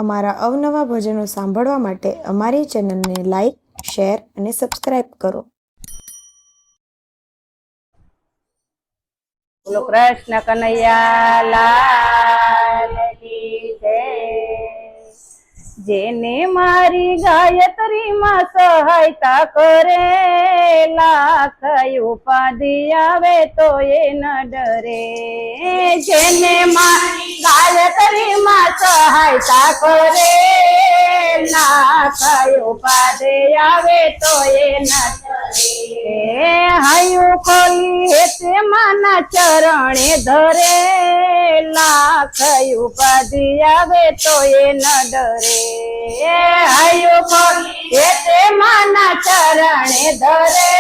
અમારા અવનવા ભજનો સાંભળવા માટે અમારી ચેનલને લાઈક, શેર અને સબસ્ક્રાઇબ કરો. બોલો કૃષ્ણ કનૈયા લાલ કી જય. જેને મારી ગાયત્રીમાં સહાયતા કરે, લાખ ઉપાધિ આવે તો એ ન ડરે. જેને મારી ગાયત્રીમાં સહાયતા કરે, લાખ ઉપાધિ આવે તો એ ન ડરે. હયું ખોલી હેતે માના ચરણે ધરે, લાખ ઉપાધિ આવે તો એ ન ડરે. હયું ખોલી હેતે માના ચરણે ધરે,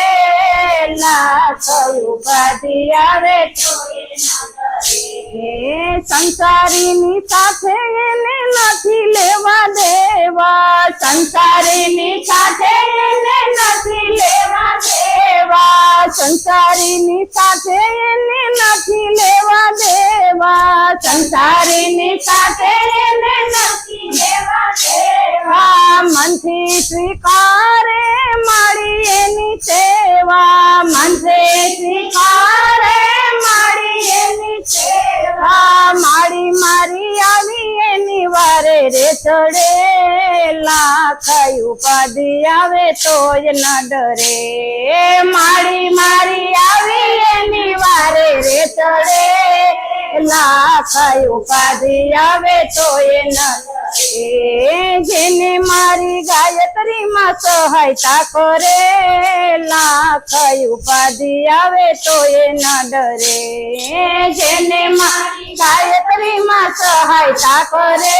લાખ ઉપાધિ આવે તો એ ન ડરે. સંસારીની સાથે એને નથી લેવા દેવા, સંસારીની સાથે એને નથી લેવા દેવા, સંસારીની સાથે એને નથી લેવા દેવા, સંસારીની સાથે એને નથી લેવા દેવા. મનથી સ્વીકારે મારી એની સેવા, મનથી સ્વીકારે મારી એની સેવા. મારી મારી આવી એની વારે રે ચડે, લાખ ઉપાધિ આવે તોય ન ડરે. મારી મારી આવી એની વારે રે ચડે, લાખ ઉપાધિ આવે તોય ન ડરે. જેને મારી ગાયત્રીમાં સહાયતા કરે, લાખ ઉપાધિ આવે તોય ન ડરે. જેને મારી ગાયત્રીમાં સહાયતા કરે,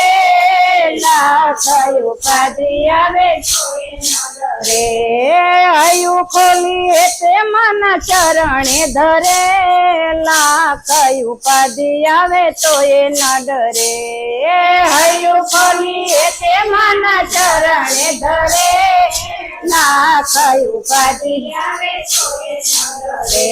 લાખ ઉપાધિ આવે તોય ન ડરે. હયું ખોલી હેતે માના ચરણે ધરે, લાખ ઉપાધિ આવે તોય ન ડરે. હયું ખોલી હેતે માના ચરણે ધરે, લાખ ઉપાધિ આવે તોય ન ડરે.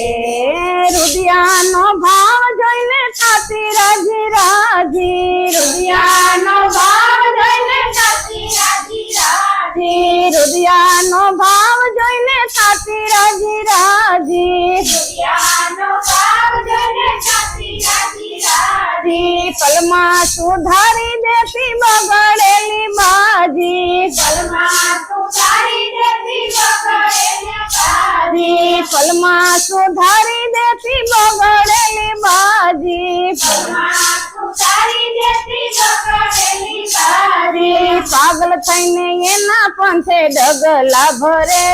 રુદિયાનો ભાવ જોઈને થાતી રાજી રાજી, રુદિયાનો ભાવ જોઈને થાતી રાજી રાજી, રુદિયાનો ભાવ જોઈને થાતી રાજી રાજી, રુદિયાનો ભાવ જોઈને થાતી રાજી રાજી. પલમાં સુધારી દેતી બગડેલી બાજી, પલમાં સુધારી દેતી બગડેલી બાજી, પલમાં સુધારી દેતી બગડેલી બાજી, પલમાં સુધારી દેતી બગડેલી બાજી. પાગલ થઈને એના પંથે ડગલા ભરે,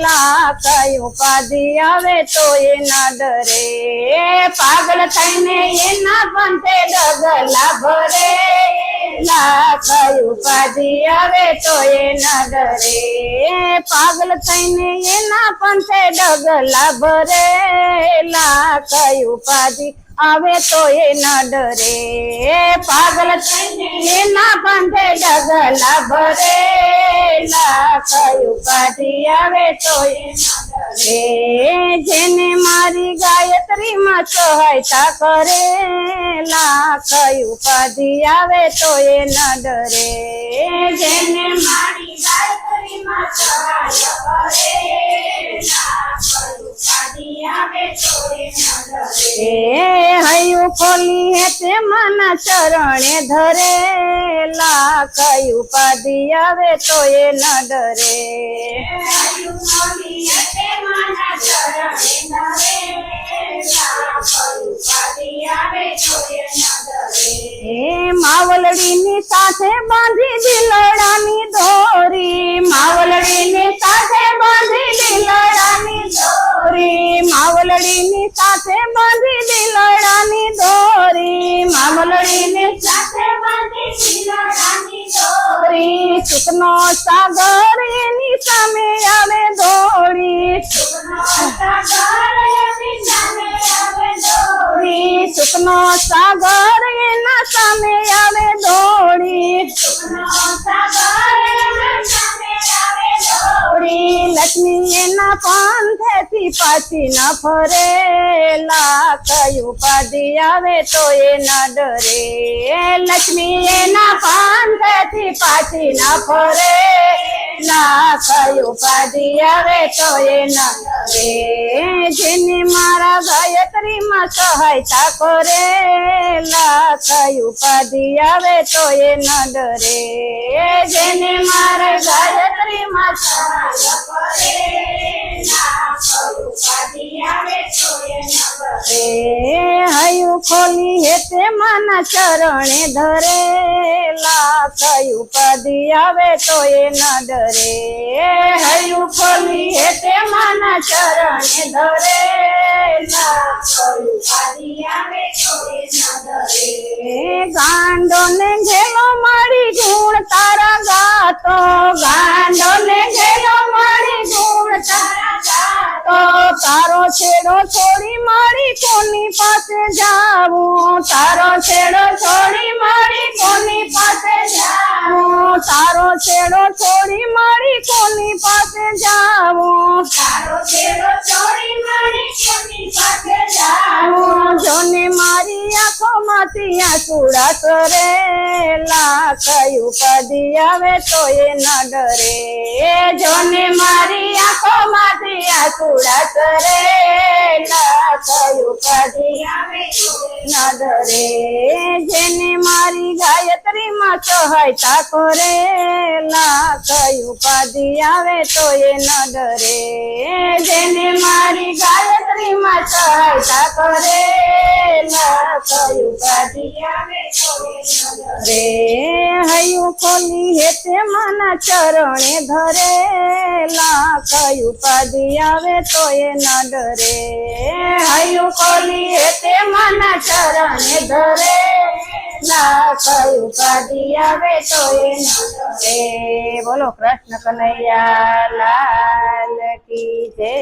લાખ ઉપાધિ આવે તો એ ન ડરે. પાગલ થઈને એના પંથે ડગલા ભરે, લાખ ઉપાધિ આવે તો એ ન ડરે. પાગલ થઈને એના પંથે ડગલા ભરે, લાખ ઉપાધિ આવે તો એ ન ડરે. પાગલ થઈને એના પંથે ડગલા ભરે, લાખ ઉપાધિ આવે તો એ ન ડરે. જેને મારી ગાયત્રીમાં સહાયતા કરે, લાખ ઉપાધિ આવે તો એ ન ડરે. જેને મારી ગાયત્રીમાં સહાયતા કરે, લાખ ઉપાધિ આવે તો એ ન ડરે. હયું ખોલી હેતે માના ચરણે ધરે, લાખ ઉપાધિ આવે તો એ ન ડરે. હયું ખોલી હેતે માના ચરણે ધરે, લાખ ઉપાધિ આવે તો એ ન ડરે. માવલડીની સાથે બાંધી દિલડાની દોરી, માવલડીની સાથે બાંધી દિલડાની દોરી, માવલડીની સાથે બાંધી દિલડાની દોરી, માવલડીની સાથે બાંધી દિલડાની દોરી. સુખનો સાગર એની સામે આવે દોડી, સુખનો સાગર એની સામે આવે દોડી, સુખનો સાગર એના સામે આવે દોડી, સુખનો સાગર એના સામે આવે દોડી. લક્ષ્મી એના પાંથેથી પાછી ન ફરે, લાખ ઉપાધિ આવે તો એ ન ડરે. લક્ષ્મી એના પાંથે થી પાછી ના ફરે લાખ ઉપાધિ આવે તો એ ન ડરે જેને મારા ગાયત્રીમાં સહાયતા કરે લાખ ઉપાધિ આવે તો એ ન ડરે જેને મારા ગાયત્રીમાં સહાયતા કરે લાખ ઉપાધિ આવે તો એ ન ડરે હૈયું ખોલી હે તે માના ચરણે ધરે લાખ ઉપાધિ આવે તો એ ન ડરે હૈયું ખોલી હે તે માના ચરણે ધરે લાખ ઉપાધિ આવે તો એ ન ડરે ગાંડો ને ઘેલો મારી ગુણ તારા ગાતો ગાંડો ને ઘેલો મારી ગુણ તારા ગાતો તારો છેડો છોડી મારી કોની પાસે જાવું તારો છેડો છોડી મારી કોની પાસે જાવું તારો છેડો છોડી મારી કોની પાસે જાવું તારો છેડો છોડી મારી કોની પાસે જાવું જોને મારી આંખોમાંથી આંસુડા કરે લાખ ઉપાધિ આવે તો એ ન ડરે જોને મારી આંખોમાંથી આંસુડા કરે લાખ ઉપાધિ આવે તો એ ન ડરે જેને મારી ગાયત્રીમાં સહાયતા કરે લાખ ઉપાધિ આવે તો એ ન ડરે જેને મારી ગાયત્રીમાં સહાયતા કરે લાખ ઉપાધિ આવે તો એ ન ડરે હૈયું ખોલી હે તે માના ચરણે ધરે લાખ ઉપાધિ આવે તો એ ન ડરે હૈયું ખોલી હે તે માના ચરણે ધરે લાખ ઉપાધિ આવે તો એ ન ડરે બોલો કૃષ્ણ કનૈયા લાલ કી જય।